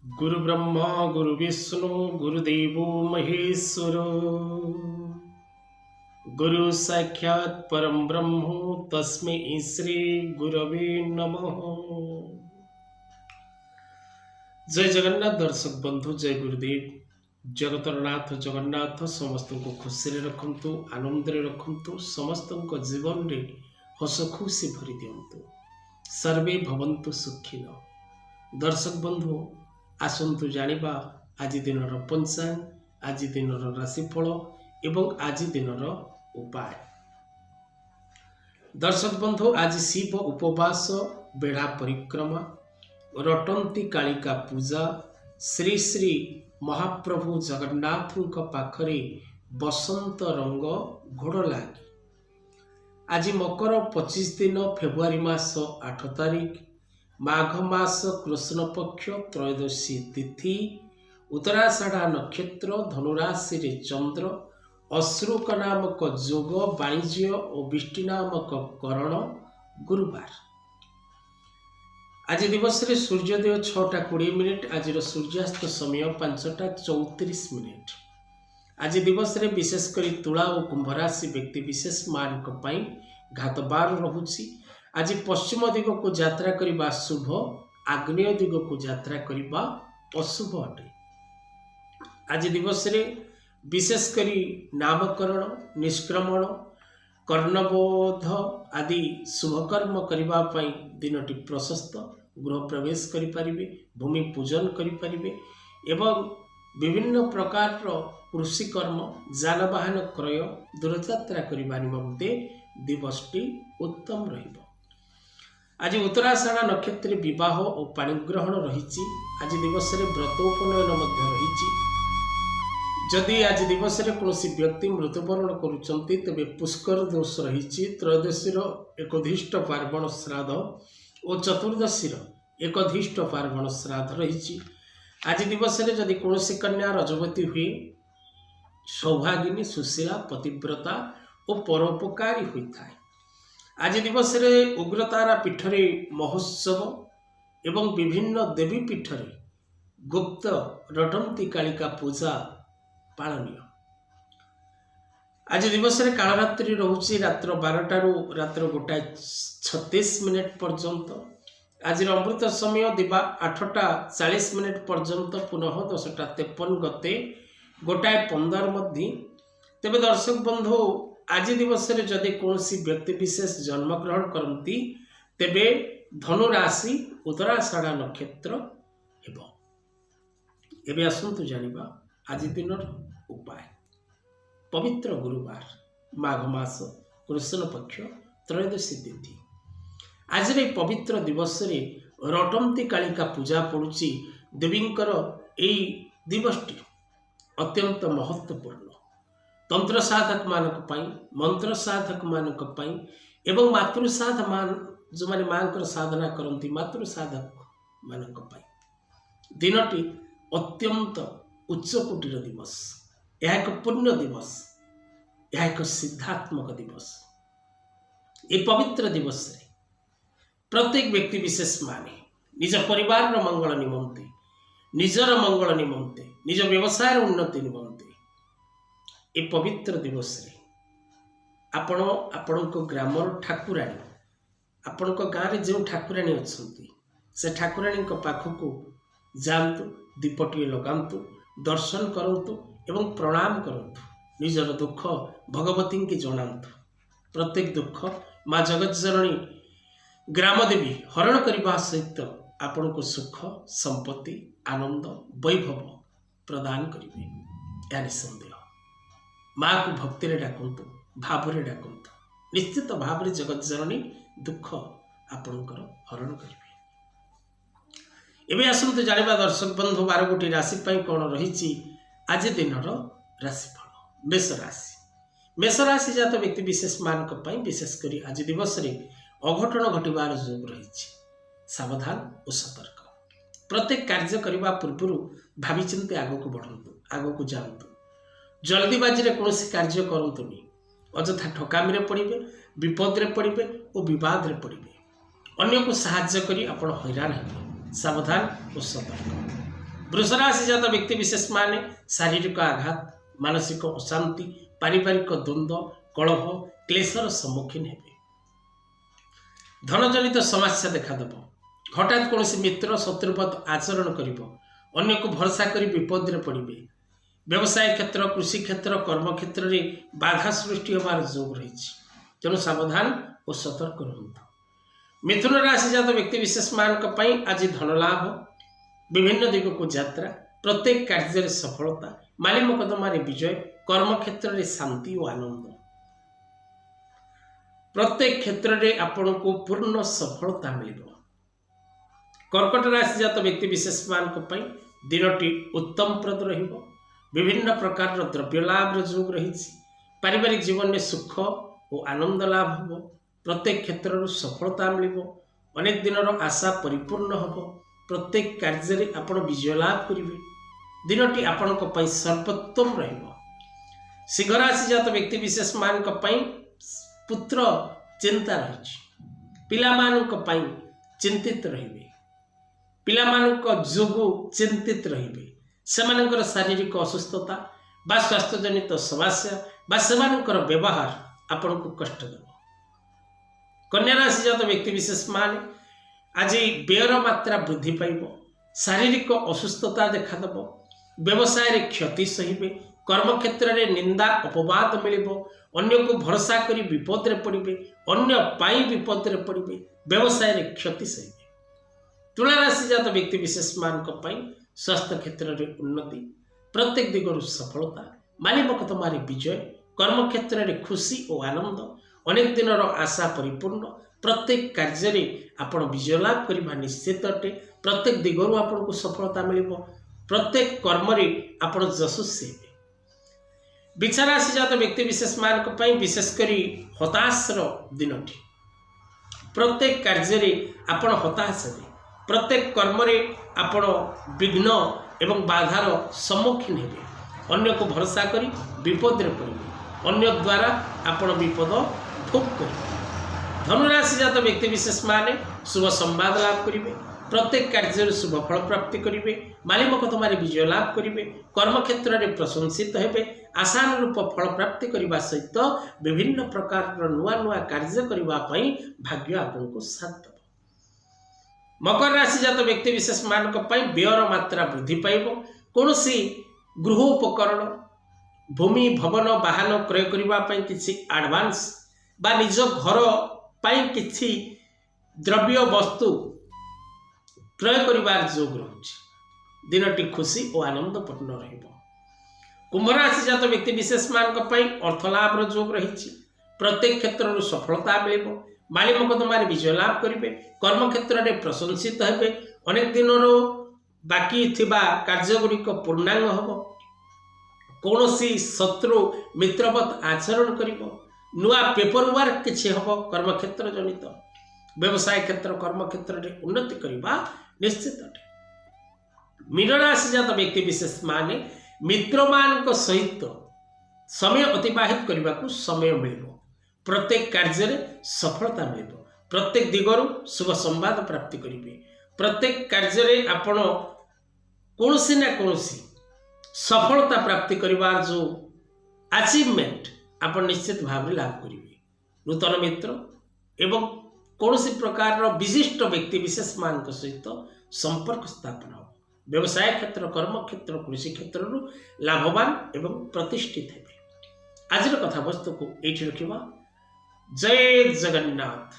गुरु ब्रह्मा गुरु विष्णु गुरुदेवो महेश्वर गुरु साक्षात् परम ब्रह्म तस्मै श्री गुरवे नमः। जय जगन्नाथ दर्शक बंधु, जय गुरुदेव। जगतर नाथ जगन्नाथ समस्त को खुशी रखंतु, आनंद रखंतु, समस्त जीवन रे हस खुशी भरी दियंतु। सर्वे भवन्तु सुखिन। दर्शक बंधु, आसंतु जानिबा आज दिनर पंचांग, आज दिनर राशिफल एवं आज दिनर उपाय। दर्शक बंधु, आज शिव उपवास, बेढ़ा परिक्रमा, रटंती कालिका पूजा, श्री श्री महाप्रभु जगन्नाथ पाखरे बसंत रंग घोड़ लागी। आज मकर 25 दिन फेब्रुआरी मास 8 तारिख, माघ मास कृष्ण पक्ष त्रयोदशी तिथि, उत्तराषाढ़ा नक्षत्र, धनुराशि रे चंद्र, अश्रुक नामक जोग, वाणिज्य और बिष्टि नामक करण, गुरुवार। आज दिवस रे सूर्योदय 6:20, आज सूर्यास्त समय 5:34। आज दिवस रे विशेष करी तुला और कुंभ राशि व्यक्ति विशेष मान घातबार रहुछि। आज पश्चिम दिग को यात्रा करने शुभ, आग्नेय दिग को यात्रा करने अशुभ अटे। आज दिवस रे विशेष करी नामकरण, निष्क्रमण, कर्णबोध आदि शुभकर्म करने दिनटी प्रशस्त। गृह प्रवेश करिपारिबे, भूमि पूजन करिपारिबे एवं विभिन्न प्रकार कृषि कर्म, जानवाहन क्रय, दूरयात्रा करने निमंते दिवसटी उत्तम रहिबो। आज उत्तराषाढ़ा नक्षत्र विवाह और पाणिग्रहण रही। आज दिवस रे व्रतोपनयन रही। जदि आज दिवस रे कौन व्यक्ति मृत्युवरण करुचंती तेबे पुष्कर दोष रही। त्रयोदशी एकधिष्ट पार्वण श्राद्ध और चतुर्दशी एकधिष्ट पार्वण श्राद्ध रही। आज दिवस रे जदि कौन कन्या रजवती हुए, सौभागिनी, सुशीला, पतिव्रता और परोपकारी होता है। आज दिवस रे उग्रतारा पीठरे महोत्सव एवं विभिन्न देवी पीठरे गुप्त रटंती कालिका पूजा पालनीय। आज दिवस रे कालरात्रि रहुछि रात्र 12 रु रात्र 1:36 पर्यंत। आज अमृत समय दिवा 8:40 पर्यंत, पुनः 10:53 गते 1:15 मध्य। तेबे दर्शक बंधु, आज दिवस रे जदि कौन व्यक्ति विशेष जन्म ग्रहण करती तेबे धनु राशि, उत्तराषाढ़ा नक्षत्र हेबो। एबे आसंतु जानिबा आज दिनर उपाय। पवित्र गुरुवार, माघ मास कृष्ण पक्ष त्रयोदशी तिथि। आज रे पवित्र दिवस रे रटंती कालिका पूजा पड़ुची। देवींकर एई दिवसटी अत्यंत महत्वपूर्ण। तंत्र साधक मानक पाई, मंत्र साधक मानक पाई एवं मातृ साध मान जो माने मांकर साधना करती मातृ साधक मानक पाई दिनटी अत्यंत उच्च कोटिर दिवस। यह एक पुण्य दिवस, यह एक सिद्धात्मक दिवस। ये पवित्र दिवस रे प्रत्येक व्यक्ति विशेष माने निज परिवार मंगल निमंते, निजर मंगल निमंते, निज व्यवसाय उन्नति निमंते ए पवित्र दिवस रे आपण ग्रामर ठाकुराणी, आपण गाँव में जो ठाकुराणी अच्छी से ठाकुराणी पाखक जातु, दीपटे लगातु, दर्शन करतु एवं प्रणाम करतु। निजर दुख भगवती की जनातु। प्रत्येक दुख माँ जगज्जननी ग्रामदेवी हरण करने सहित आपण को सुख, संपत्ति, आनंद, वैभव प्रदान करेंगे। या निसंदेह माँ को भक्ति डाकतु, भाव डाकतु, निश्चित भाव में जगज्जननी दुख आपणकर हरण करेंगे। एवं आसंतु जानिबा दर्शक बंधु, 12 गोटी राशि कौन रही आज दिनर राशिफल। मेष राशि। मेष राशि जात व्यक्ति विशेष मानक विशेषकर आज दिवस रे अघटन घटवार जोग रही। सावधान और सतर्क। प्रत्येक कार्य करने पूर्व भावी चिंते आगक बढ़ंतु, आगक जातु। जल्दीबाजी रे कौन कार्य करतुनि। अଯଥା ठकामी रे पड़े, विपद रे पड़े और विवाद रे पड़े। अन्य को साहाय्य करी आपण हैरान हेबे। सावधान और सतर्क। वृष राशि जात व्यक्ति विशेष माने शारीरिक आघात, मानसिक अशांति, पारिवारिक द्वंद्व, कलह, क्लेशर सम्मुखीन हेबे। धनजनित समस्या देखादेव। हठात कौन मित्र शत्रुपद आचरण करिब, अन्य को भरोसा करी विपद रे पड़िबे। व्यवसाय क्षेत्र, कृषि क्षेत्र, कर्म क्षेत्र में बाधा सृष्टि होवार जोग रही, तेणु सावधान और सतर्क रहतु। मिथुन राशि जात व्यक्ति विशेष मान आज धन लाभ, विभिन्न दिग को यात्रा, प्रत्येक कार्य सफलता, माली मकदमार विजय, कर्म क्षेत्र में शांति और आनंद, प्रत्येक क्षेत्र में आपण को पूर्ण सफलता मिल। कर्कट राशि जात व्यक्ति विशेष मान दिनटी उत्तमप्रद रहिबो। विभिन्न प्रकार द्रव्य लाभ जोग रही, पारिवारिक जीवन में सुख और आनंद लाभ हो, प्रत्येक क्षेत्र सफलता मिल, अनेक दिन आशा परिपूर्ण हो, प्रत्येक कार्य में आप विजय लाभ करेंगे। दिनटी आपण सर्वोत्तम रहिबो। सिंह राशि जात व्यक्ति विशेष मान पुत्र चिंता रही, पिलामानक पई चिंतित रहिबे, पिलामानक जोगु चिंतित रहिबे। सेमानकर शारीरिक असुस्थता बा स्वास्थ्य जनित समस्या बा सेमानकर व्यवहार आपण को कष्ट देव। कन्या राशि जात व्यक्ति विशेष मान आज व्ययर मात्रा वृद्धि पाइब, शारीरिक असुस्थता देखादेव, व्यवसाय रे क्षति सहिबे, कर्म क्षेत्र में निंदा अपवाद मिल, अन्य को भरोसा करी विपद रे पड़िबे, अन्य पाई विपद रे पड़िबे, व्यवसाय रे क्षति सहिबे। तुला राशि जात व्यक्ति विशेष मान स्वास्थ्य क्षेत्र में उन्नति, प्रत्येक दिगरु सफलता, माली मकदमार विजय, कर्म क्षेत्र में खुशी और आनंद, अनेक दिन आशा परिपूर्ण, प्रत्येक कार्य में आपण विजय लाभ करने निश्चित अटे। प्रत्येक दिगरु आपण को सफलता मिल, प्रत्येक कर्म आपण यशस्वी हेबे। बिछा राशि जात व्यक्ति विशेष मान विशेषकर हताशर दिनटी, प्रत्येक कार्य में आपण हताश हेबे, प्रत्येक कर्म आपण विघ्न एवं बाधार सम्मुखीन हेबे, अन्य को भरोसा करी विपद रे पड़िबे, अन्य द्वारा आपण विपद भोग करिबे। धनुराशि जात व्यक्ति विशेष माने शुभ संवाद लाभ करिबे, प्रत्येक कार्य शुभ फल प्राप्ति करिबे, माली मकदमार विजय लाभ करिबे, कर्म क्षेत्र में प्रशंसित हेबे, आशानुरूप फल प्राप्ति करने सहित विभिन्न प्रकार नुआ नुआ कार्य करने भाग्य आपको साथ देव। मकर राशि जात व्यक्ति विशेष मान व्ययर मात्रा वृद्धि पाइब, कौन गृहोपकरण, भूमि भवन वाहन क्रय करने किसी एडवांस बा निज घर पाई किसी द्रव्य वस्तु क्रय कर जोग रही, दिनटी खुशी और आनंदपूर्ण रहिबो। कुंभ राशि जात व्यक्ति विशेष मान अर्थलाभ जोग रही, प्रत्येक क्षेत्र सफलता मिल, माली मकदमार विजय लाभ करेंगे, कर्म क्षेत्र में प्रशंसित हेबे, अनेक दिन बाकी थिबा कार्यगुड़िक पूर्णांग हम, कौन शत्रु मित्रवत आचरण करिबो, नुआ पेपर वर्क किछि हबो, कर्म क्षेत्र जनित, व्यवसाय क्षेत्र कर्म क्षेत्र में उन्नति करने निश्चित अटे। मीन राशि जात व्यक्ति विशेष माने मित्र मान सहित समय अतिबाहित करने को समय मिल, प्रत्येक कार्य में सफलता मिल, प्रत्येक दिगरु शुभ संवाद प्राप्ति करेंगे, प्रत्येक कार्य में आपण कौनसी ना कौनसी सफलता प्राप्ति करिवार जो अचीवमेंट आप निश्चित भाव में लाभ करेंगे। नूतन मित्र एवं कौन प्रकार विशिष्ट व्यक्ति विशेष मान सहित संपर्क स्थापन हो, व्यवसाय क्षेत्र कर्म क्षेत्र कृषि क्षेत्र लाभवान एवं प्रतिष्ठित हेबे। आज कथा वस्तु को ये रखा। जय जगन्नाथ।